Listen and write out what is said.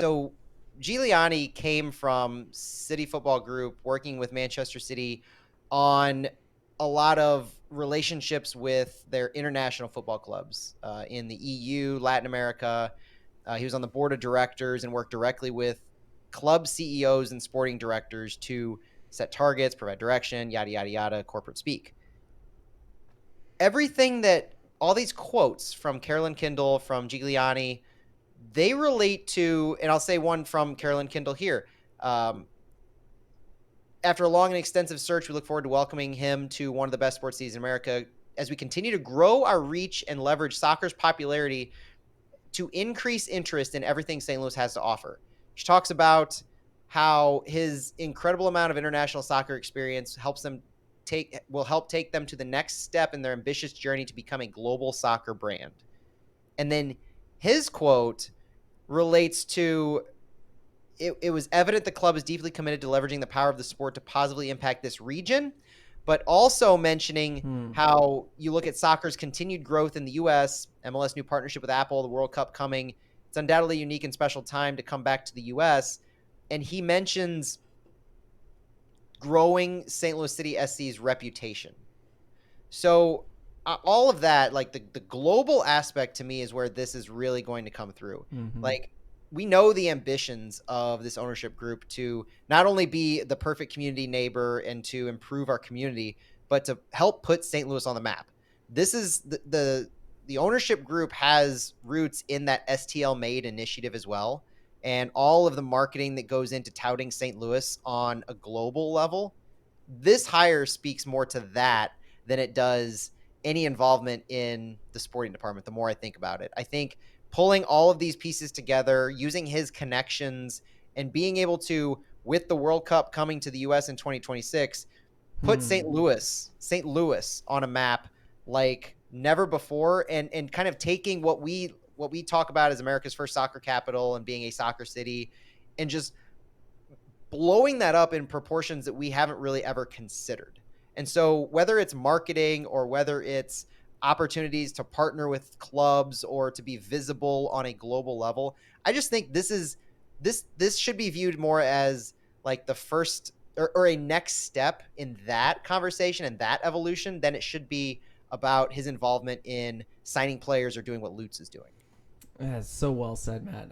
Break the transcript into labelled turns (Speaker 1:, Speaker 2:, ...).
Speaker 1: So Gigliani came from City Football Group, working with Manchester City on a lot of relationships with their international football clubs in the EU, Latin America. He was on the board of directors and worked directly with club CEOs and sporting directors to set targets, provide direction, yada, yada, yada, corporate speak. Everything that all these quotes from Carolyn Kindle, from Gigliani, they relate to, and I'll say one from Carolyn Kindle here. Um, After a long and extensive search, we look forward to welcoming him to one of the best sports cities in America as we continue to grow our reach and leverage soccer's popularity to increase interest in everything St. Louis has to offer. She talks about how his incredible amount of international soccer experience will help take them to the next step in their ambitious journey to become a global soccer brand. And then his quote relates to it was evident the club is deeply committed to leveraging the power of the sport to positively impact this region, but also mentioning how you look at soccer's continued growth in the U.S., MLS new partnership with Apple, the World Cup coming. It's undoubtedly a unique and special time to come back to the U.S. And he mentions growing St. Louis City SC's reputation. So all of that, like the global aspect to me is where this is really going to come through. Like we know the ambitions of this ownership group to not only be the perfect community neighbor and to improve our community, but to help put St. Louis on the map. This is the ownership group has roots in that STL Made initiative as well. And all of the marketing that goes into touting St. Louis on a global level. This hire speaks more to that than it does any involvement in the sporting department. The more I think about it, I think pulling all of these pieces together, using his connections, and being able to, with the World Cup coming to the U.S. in 2026, put St. Louis on a map like never before, and kind of taking what we talk about as America's first soccer capital and being a soccer city, and just blowing that up in proportions that we haven't really ever considered. And so whether it's marketing or whether it's opportunities to partner with clubs or to be visible on a global level, I just think this should be viewed more as like the first or a next step in that conversation and that evolution than it should be about his involvement in signing players or doing what Lutz is doing.
Speaker 2: Yeah, so well said, Matt.